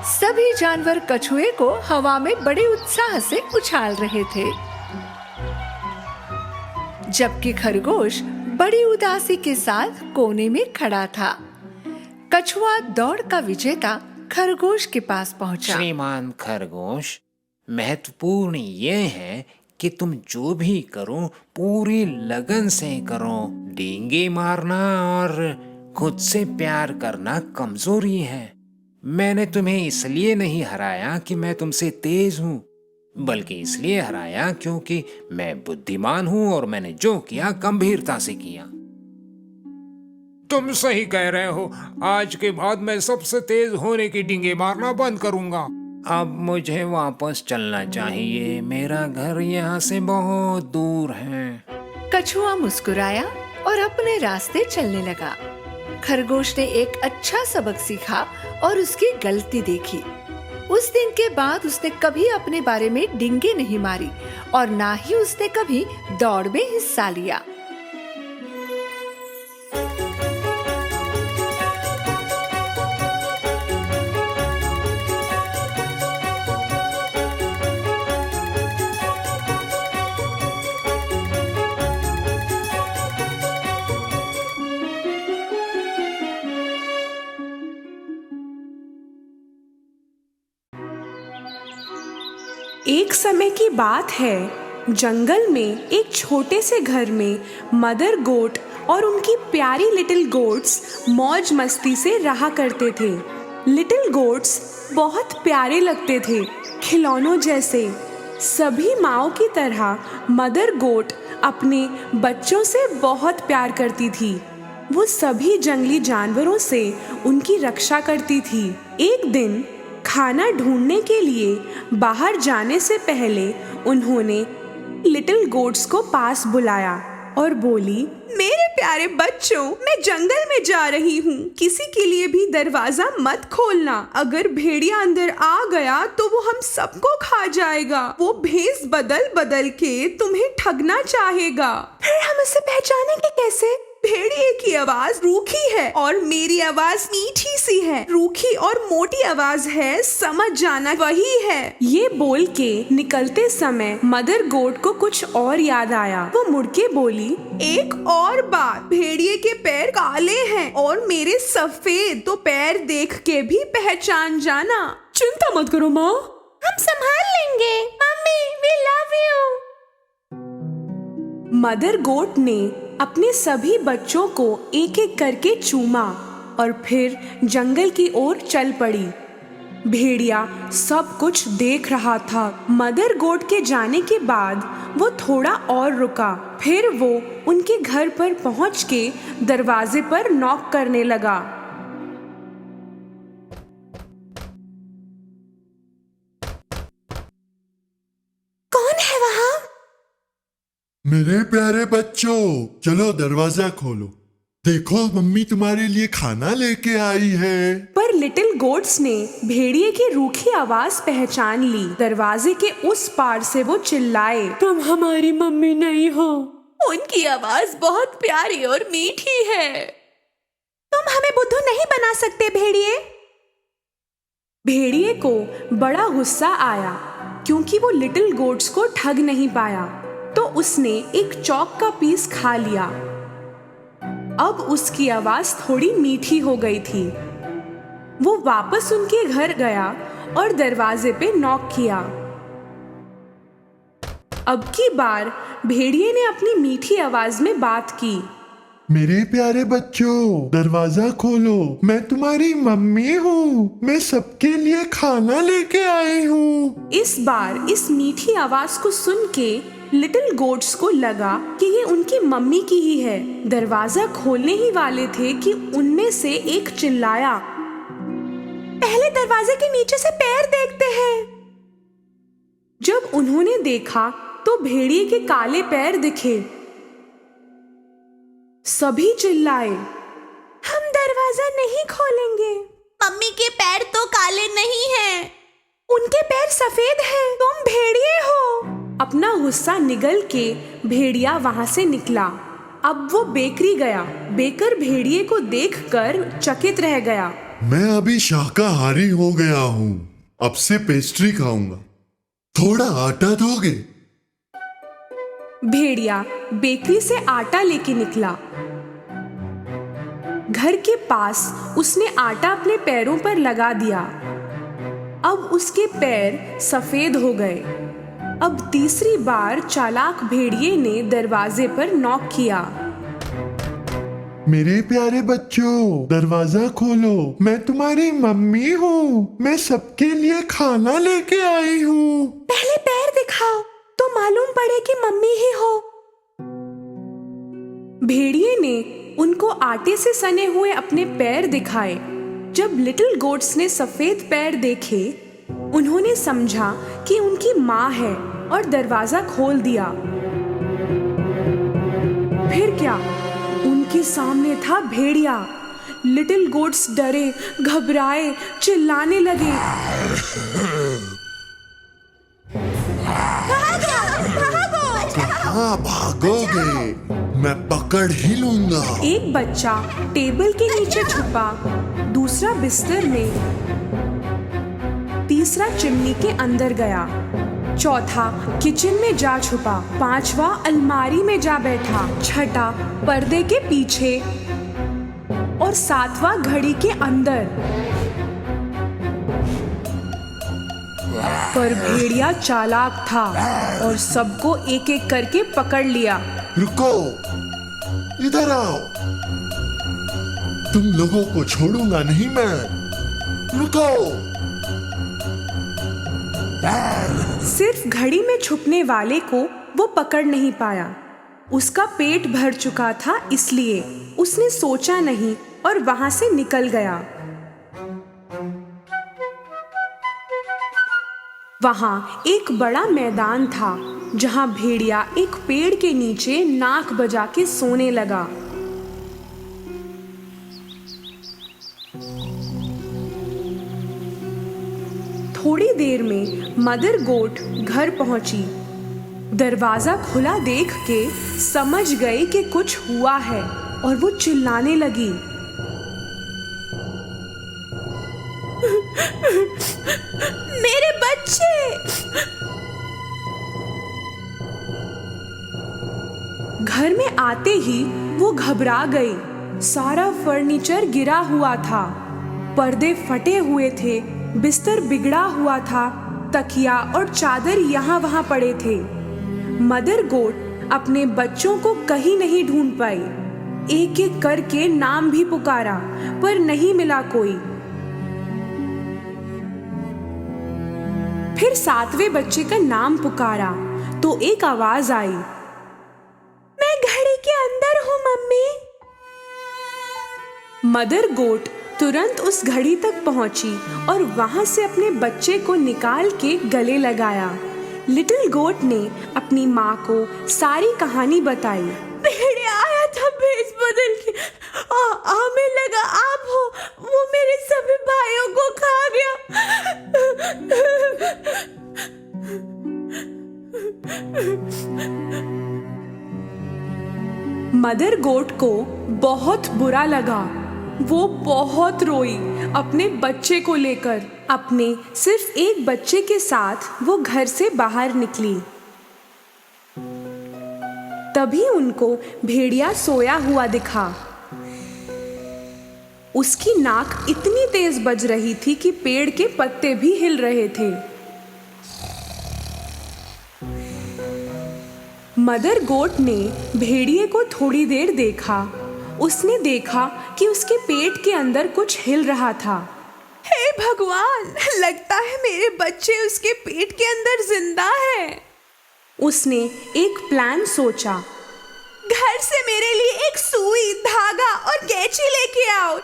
सभी जानवर कछुए को हवा में बड़े उत्साह से उछाल रहे थे, जबकि खरगोश बड़ी उदासी के साथ कोने में खड़ा था। कछुआ दौड़ का विजेता खरगोश के पास पहुंचा। श्रीमान खरगोश, महत्वपूर्ण ये है कि तुम जो भी करो पूरी लगन से करो। डींगे मारना और खुद से प्यार करना कमजोरी है। मैंने तुम्हें इसलिए नहीं हराया कि मैं तुमसे तेज हूँ, बल्कि इसलिए हराया क्योंकि मैं बुद्धिमान हूँ और मैंने जो किया गंभीरता से किया। तुम सही कह रहे हो। आज के बाद मैं सबसे तेज होने की डींगे मारना बंद करूंगा। अब मुझे वापस चलना चाहिए। मेरा घर यहाँ से बहुत दूर है। कछुआ मुस्कुराया और अपने रास्ते चलने लगा। खरगोश ने एक अच्छा सबक सीखा और उसकी गलती देखी। उस दिन के बाद उसने कभी अपने बारे में डींगे नहीं मारी और ना ही उसने कभी दौड़ में हिस्सा लिया। एक समय की बात है, जंगल में एक छोटे से घर में मदर गोट और उनकी प्यारी लिटिल गोट्स मौज मस्ती से रहा करते थे। लिटिल गोट्स बहुत प्यारे लगते थे, खिलौनों जैसे। सभी माँओं की तरह मदर गोट अपने बच्चों से बहुत प्यार करती थी। वो सभी जंगली जानवरों से उनकी रक्षा करती थी। एक दिन खाना ढूंढने के लिए बाहर जाने से पहले उन्होंने लिटिल गोट्स को पास बुलाया और बोली, मेरे प्यारे बच्चों, मैं जंगल में जा रही हूँ। किसी के लिए भी दरवाजा मत खोलना। अगर भेड़िया अंदर आ गया तो वो हम सबको खा जाएगा। वो भेष बदल बदल के तुम्हें ठगना चाहेगा। फिर हम उसे पहचानेंगे कैसे? भेड़िए की आवाज रूखी है और मेरी आवाज मीठी सी है। रूखी और मोटी आवाज है, समझ जाना वही है। ये बोल के निकलते समय मदर गोट को कुछ और याद आया। वो मुड़ के बोली, एक और बात, भेड़िए के पैर काले हैं और मेरे सफेद, तो पैर देख के भी पहचान जाना। चिंता मत करो माँ, हम संभाल लेंगे। Mummy, we love you. Mother goat ने अपने सभी बच्चों को एक एक करके चूमा और फिर जंगल की ओर चल पड़ी। भेड़िया सब कुछ देख रहा था। मदर गोट के जाने के बाद वो थोड़ा और रुका। फिर वो उनके घर पर पहुंच के दरवाजे पर नॉक करने लगा। कौन है वहाँ? मेरे प्यारे बच्चों, चलो दरवाजा खोलो। देखो, मम्मी तुम्हारे लिए खाना लेके आई है। पर लिटिल गोट्स ने भेड़िए की रूखी आवाज पहचान ली। दरवाजे के उस पार से वो चिल्लाए, तुम हमारी मम्मी नहीं हो। उनकी आवाज बहुत प्यारी और मीठी है। तुम हमें बुद्धू नहीं बना सकते भेड़िए। भेड़िए को बड़ा गुस्सा आया क्योंकि वो लिटिल गोट्स को ठग नहीं पाया, तो उसने एक चौक का पीस खा लिया। अब उसकी आवाज थोड़ी मीठी हो गई थी। वो वापस उनके घर गया और दरवाजे पे नॉक किया। अब की बार भेड़िए ने अपनी मीठी आवाज में बात की, मेरे प्यारे बच्चों, दरवाजा खोलो। मैं तुम्हारी मम्मी हूँ। मैं सबके लिए खाना लेके आई हूँ। इस बार इस मीठी आवाज को सुन के लिटिल गोट्स को लगा कि ये उनकी मम्मी की ही है। दरवाजा खोलने ही वाले थे कि उनमें से एक चिल्लाया, पहले दरवाजे के नीचे से पैर देखते हैं। जब उन्होंने देखा तो भेड़िए के काले पैर दिखे। सभी चिल्लाए, हम दरवाजा नहीं खोलेंगे। मम्मी के पैर तो काले नहीं हैं। उनके पैर सफेद हैं। तुम भेड़िए हो। अपना गुस्सा निगल के भेड़िया वहां से निकला। अब वो बेकरी गया। बेकर भेड़िए को देखकर चकित रह गया। मैं अभी शाकाहारी हो गया हूँ। अब से पेस्ट्री खाऊंगा। थोड़ा आटा दोगे? भेड़िया बेकरी से आटा लेके निकला। घर के पास उसने आटा अपने पैरों पर लगा दिया। अब उसके पैर सफेद हो गए। अब तीसरी बार चालाक भेड़िए ने दरवाजे पर नॉक किया। मेरे प्यारे बच्चों, दरवाजा खोलो। मैं तुम्हारी मम्मी हूँ। मैं सबके लिए खाना लेके आई हूँ। पहले पैर दिखाओ तो मालूम पड़े कि मम्मी ही हो। भेड़िए ने उनको आटे से सने हुए अपने पैर दिखाए। जब लिटिल गोट्स ने सफेद पैर देखे, उन्होंने समझा कि उनकी माँ है और दरवाजा खोल दिया। फिर क्या, उनके सामने था भेड़िया। लिटिल गोट्स डरे, घबराए, चिल्लाने लगे, कहाँ भागोगे? मैं पकड़ ही लूंगा। एक बच्चा टेबल के नीचे छुपा, दूसरा बिस्तर में, तीसरा चिमनी के अंदर गया, चौथा किचन में जा छुपा, पांचवा अलमारी में जा बैठा, छठा पर्दे के पीछे और सातवां घड़ी के अंदर। पर भेड़िया चालाक था और सबको एक एक करके पकड़ लिया। रुको, इधर आओ। तुम लोगों को छोड़ूंगा नहीं मैं। रुको। सिर्फ घड़ी में छुपने वाले को वो पकड़ नहीं पाया। उसका पेट भर चुका था, इसलिए उसने सोचा नहीं और वहां से निकल गया। वहां एक बड़ा मैदान था जहां भेड़िया एक पेड़ के नीचे नाक बजा के सोने लगा। थोड़ी देर में मदर गोट घर पहुंची। दरवाजा खुला देख के समझ गई कि कुछ हुआ है और वो चिल्लाने लगी, मेरे बच्चे! घर में आते ही वो घबरा गई। सारा फर्नीचर गिरा हुआ था, पर्दे फटे हुए थे, बिस्तर बिगड़ा हुआ था, तकिया और चादर यहाँ वहाँ पड़े थे। मदर गोट अपने बच्चों को कहीं नहीं ढूंढ पाई। एक एक करके नाम भी पुकारा पर नहीं मिला कोई। फिर 7वें बच्चे का नाम पुकारा तो एक आवाज आई, मैं घड़ी के अंदर हूँ मम्मी। मदर गोट तुरंत उस घड़ी तक पहुंची और वहां से अपने बच्चे को निकाल के गले लगाया। लिटिल गोट ने अपनी माँ को सारी कहानी बताई। भेड़िया आया था भेष बदल के, हमें लगा आप हो, वो मेरे सभी भाइयों को खा गया। मदर गोट को बहुत बुरा लगा। वो बहुत रोई अपने बच्चे को लेकर। अपने सिर्फ एक बच्चे के साथ वो घर से बाहर निकली। तभी उनको भेड़िया सोया हुआ दिखा। उसकी नाक इतनी तेज बज रही थी कि पेड़ के पत्ते भी हिल रहे थे। मदर गोट ने भेड़िए को थोड़ी देर देखा। उसने देखा कि उसके पेट के अंदर कुछ हिल रहा था। हे भगवान, लगता है मेरे बच्चे उसके पेट के अंदर जिंदा है। उसने एक प्लान सोचा। घर से मेरे लिए एक सुई, धागा और कैंची लेके आओ।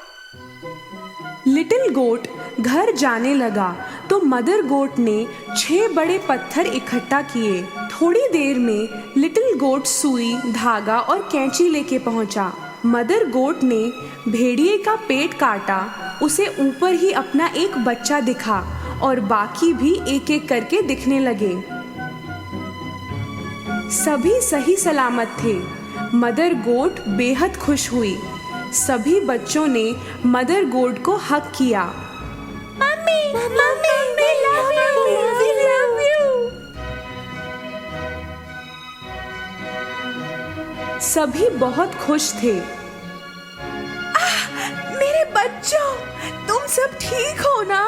लिटिल गोट घर जाने लगा तो मदर गोट ने 6 बड़े पत्थर इकट्ठा किए। थोड़ी देर में लिटिल गोट सुई, धागा और कैंची लेके पहुंचा। मदर गोट ने भेड़िए का पेट काटा। उसे ऊपर ही अपना एक बच्चा दिखा और बाकी भी एक एक करके दिखने लगे। सभी सही सलामत थे। मदर गोट बेहद खुश हुई। सभी बच्चों ने मदर गोट को हग किया। Mummy, mummy, we love you, we love you। सभी बहुत खुश थे। मेरे बच्चों, तुम सब ठीक हो ना?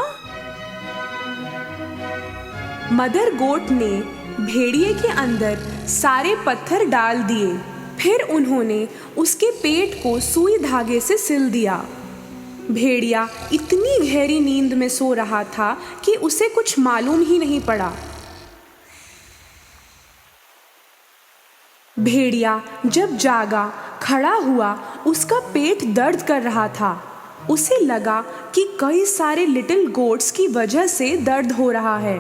मदर गोट ने भेड़िए के अंदर सारे पत्थर डाल दिए। फिर उन्होंने उसके पेट को सुई धागे से सिल दिया। भेड़िया इतनी गहरी नींद में सो रहा था कि उसे कुछ मालूम ही नहीं पड़ा। भेड़िया जब जागा, खड़ा हुआ, उसका पेट दर्द कर रहा था। उसे लगा कि कई सारे लिटिल गोट्स की वजह से दर्द हो रहा है।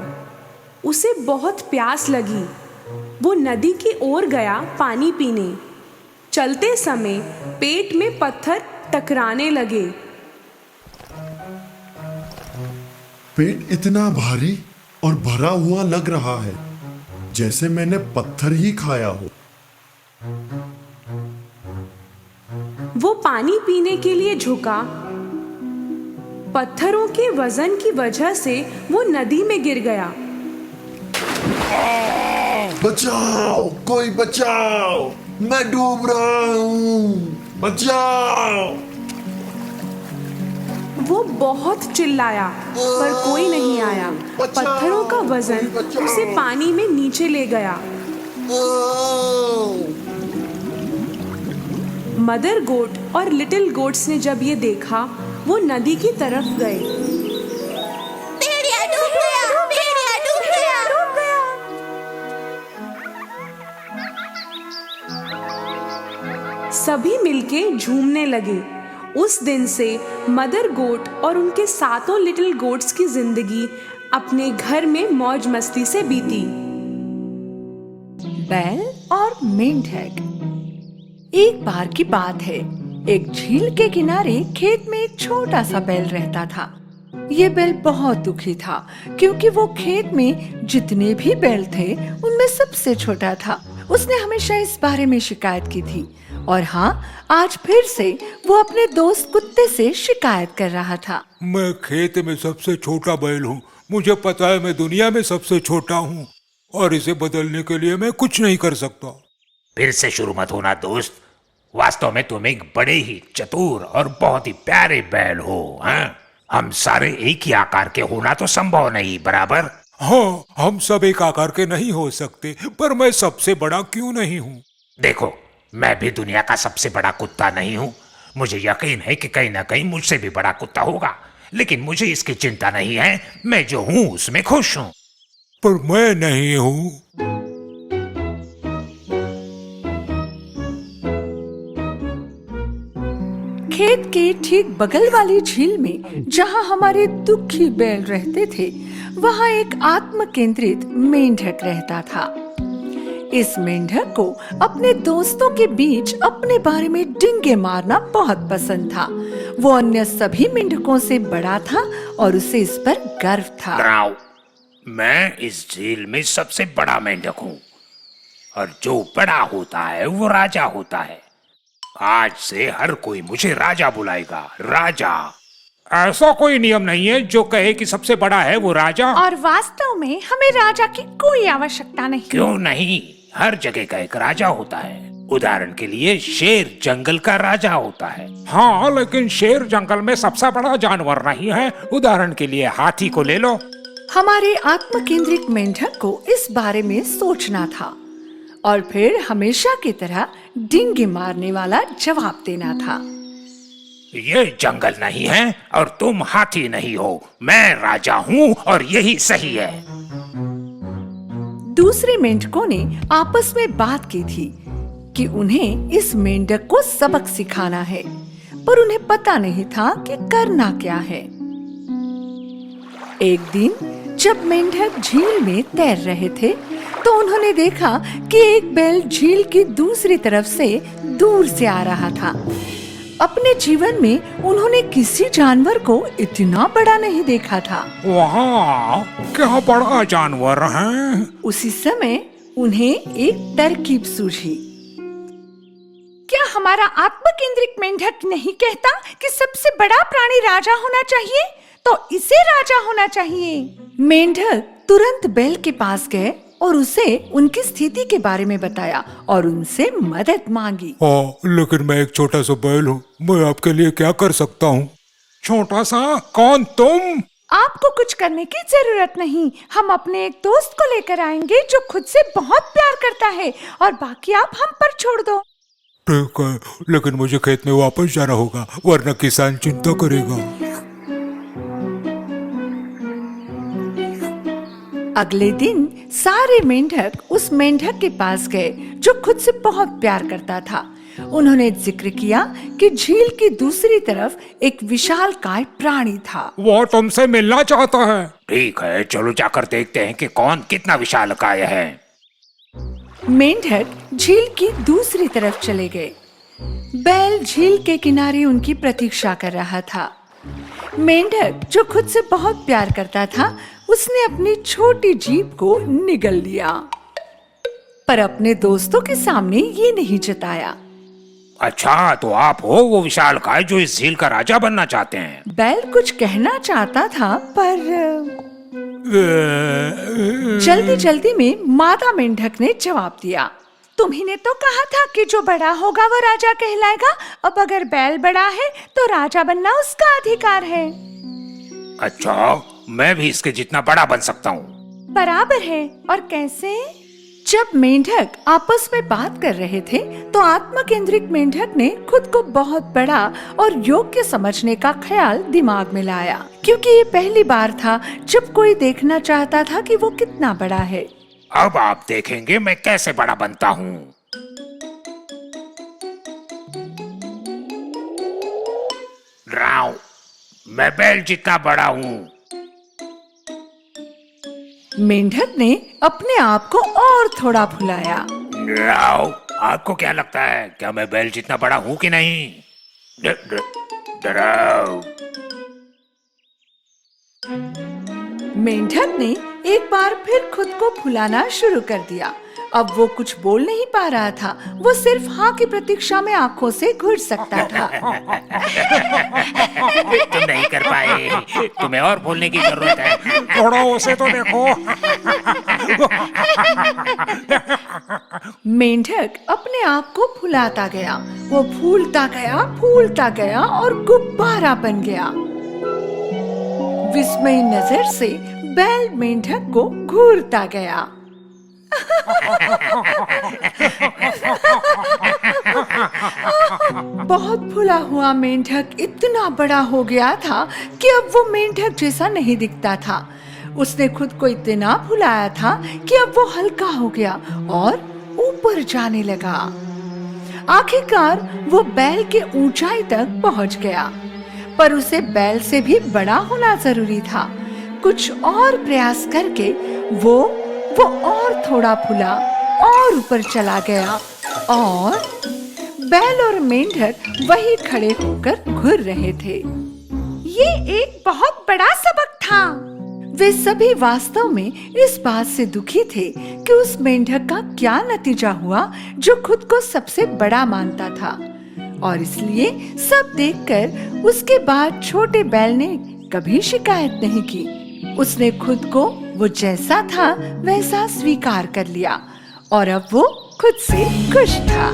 उसे बहुत प्यास लगी। वो नदी की ओर गया पानी पीने। चलते समय पेट में पत्थर टकराने लगे। पेट इतना भारी और भरा हुआ लग रहा है, जैसे मैंने पत्थर ही खाया हो। वो पानी पीने के लिए झुका। पत्थरों के वजन की वजह से वो नदी में गिर गया। बचाओ, कोई बचाओ, मैं डूब रहा हूँ, बचाओ। वो बहुत चिल्लाया पर कोई नहीं आया। पत्थरों का वजन उसे पानी में नीचे ले गया। मदर गोट और लिटिल गोट्स ने जब ये देखा, वो नदी की तरफ गए। भेड़िया डूब गया, भेड़िया डूब गया, डूब गया। सभी मिलके झूमने लगे। उस दिन से मदर गोट और उनके 7 लिटिल गोट्स की जिंदगी अपने घर में मौज मस्ती से बीती। बैल और मेंढक। एक बार की बात है, एक झील के किनारे खेत में एक छोटा सा बैल रहता था। ये बैल बहुत दुखी था क्योंकि वो खेत में जितने भी बैल थे उनमें सबसे छोटा था। उसने हमेशा इस बारे में शिकायत की थी और हाँ, आज फिर से वो अपने दोस्त कुत्ते से शिकायत कर रहा था। मैं खेत में सबसे छोटा बैल हूँ। मुझे पता है मैं दुनिया में सबसे छोटा हूँ और इसे बदलने के लिए मैं कुछ नहीं कर सकता। फिर से शुरू मत होना दोस्त। वास्तव में तुम एक बड़े ही चतुर और बहुत ही प्यारे बैल हो। हाँ, हम सारे एक ही आकार के होना तो संभव नहीं, बराबर? हाँ, हम सब एक आकार के नहीं हो सकते, पर मैं सबसे बड़ा क्यों नहीं हूँ? देखो, मैं भी दुनिया का सबसे बड़ा कुत्ता नहीं हूँ। मुझे यकीन है कि कहीं ना कहीं मुझसे भी बड़ा कुत्ता होगा, लेकिन मुझे इसकी चिंता नहीं है। मैं जो हूँ उसमें खुश हूँ। पर मैं नहीं हूँ। खेत के ठीक बगल वाली झील में जहाँ हमारे दुखी बैल रहते थे, वहाँ एक आत्म केंद्रित मेंढक रहता था। इस मेंढक को अपने दोस्तों के बीच अपने बारे में डिंगे मारना बहुत पसंद था। वो अन्य सभी मेंढकों से बड़ा था और उसे इस पर गर्व था। राव, मैं इस झील में सबसे बड़ा मेंढक हूँ और जो बड़ा होता है वो राजा होता है। आज से हर कोई मुझे राजा बुलाएगा। राजा। ऐसा कोई नियम नहीं है जो कहे कि सबसे बड़ा है वो राजा। और वास्तव में हमें राजा की कोई आवश्यकता नहीं। क्यों नहीं? हर जगह का एक राजा होता है। उदाहरण के लिए शेर जंगल का राजा होता है। हाँ, लेकिन शेर जंगल में सबसे बड़ा जानवर नहीं है। उदाहरण के लिए हाथी को ले लो। हमारे आत्म केंद्रित मेंढक को इस बारे में सोचना था और फिर हमेशा की तरह डिंगे मारने वाला जवाब देना था। ये जंगल नहीं है और तुम हाथी नहीं हो। मैं राजा हूँ और यही सही है। दूसरे मेंढकों ने आपस में बात की थी कि उन्हें इस मेंढक को सबक सिखाना है, पर उन्हें पता नहीं था कि करना क्या है। एक दिन जब मेंढक झील में तैर रहे थे तो उन्होंने देखा कि एक बैल झील की दूसरी तरफ से दूर से आ रहा था। अपने जीवन में उन्होंने किसी जानवर को इतना बड़ा नहीं देखा था। वाह, क्या बड़ा जानवर है। उसी समय उन्हें एक तरकीब सूझी। क्या हमारा आत्म केंद्रित मेंढक नहीं कहता कि सबसे बड़ा प्राणी राजा होना चाहिए, तो इसे राजा होना चाहिए। मेंढक तुरंत बैल के पास गए और उसे उनकी स्थिति के बारे में बताया और उनसे मदद मांगी। हाँ, लेकिन मैं एक छोटा सा बैल हूँ। मैं आपके लिए क्या कर सकता हूँ? छोटा सा? कौन, तुम? आपको कुछ करने की जरूरत नहीं। हम अपने एक दोस्त को लेकर आएंगे जो खुद से बहुत प्यार करता है और बाकी आप हम पर छोड़ दो। ठीक है, लेकिन मुझे खेत में वापस जाना होगा वरना किसान चिंता करेगा। अगले दिन सारे मेंढक उस मेंढक के पास गए जो खुद से बहुत प्यार करता था। उन्होंने जिक्र किया कि झील की दूसरी तरफ एक विशालकाय प्राणी था। वो तुमसे मिलना चाहता है। ठीक है, चलो जाकर देखते हैं कि कौन कितना विशालकाय है। मेंढक झील की दूसरी तरफ चले गए। बैल झील के किनारे उनकी प्रतीक्षा कर रहा था। मेंढक जो खुद से बहुत प्यार करता था, उसने अपनी छोटी जीभ को निगल लिया, पर अपने दोस्तों के सामने ये नहीं जताया। अच्छा, तो आप हो वो विशालकाय जो इस झील का राजा बनना चाहते हैं। बैल कुछ कहना चाहता था, पर जल्दी जल्दी में मादा मेंढक ने जवाब दिया। तुम्ही ने तो कहा था कि जो बड़ा होगा वो राजा कहलाएगा। अब अगर बैल बड़ा है तो राजा बनना उसका अधिकार है। अच्छा, मैं भी इसके जितना बड़ा बन सकता हूँ। बराबर है। और कैसे? जब मेंढक आपस में बात कर रहे थे तो आत्म केंद्रित मेंढक ने खुद को बहुत बड़ा और योग्य समझने का ख्याल दिमाग में लाया, क्योंकि ये पहली बार था जब कोई देखना चाहता था कि वो कितना बड़ा है। अब आप देखेंगे मैं कैसे बड़ा बनता हूँ। राव, मैं बैल जितना बड़ा हूँ। मेंढक ने अपने आप को और थोड़ा फुलाया। राव, आपको क्या लगता है, क्या मैं बैल जितना बड़ा हूँ कि नहीं? डराओ। मेंढक ने एक बार फिर खुद को फुलाना शुरू कर दिया। अब वो कुछ बोल नहीं पा रहा था, वो सिर्फ हाँ की प्रतीक्षा में आंखों से घूर सकता था। तुम नहीं कर पाए, तुम्हें और बोलने की जरूरत है। थोड़ा उसे तो देखो। मेंढक अपने आप को फुलाता गया, वो फूलता गया और गुब्बारा बन गया। विस्मयी नजर से बैल मेंढक को घूरता गया। बहुत फूला हुआ मेंढक इतना बड़ा हो गया था कि अब वो मेंढक जैसा नहीं दिखता था। उसने खुद को इतना फुलाया था कि अब वो हल्का हो गया और ऊपर जाने लगा। आखिरकार वो बैल के ऊंचाई तक पहुंच गया, पर उसे बैल से भी बड़ा होना जरूरी था। कुछ और प्रयास करके वो और थोड़ा फूला और ऊपर चला गया और बैल और मेंढक वहीं खड़े होकर घूर रहे थे। ये एक बहुत बड़ा सबक था। वे सभी वास्तव में इस बात से दुखी थे कि उस मेंढक का क्या नतीजा हुआ जो खुद को सबसे बड़ा मानता था, और इसलिए सब देखकर उसके बाद छोटे बैल ने कभी शिकायत नहीं की। उसने खुद को वो जैसा था वैसा स्वीकार कर लिया और अब वो खुद से खुश था।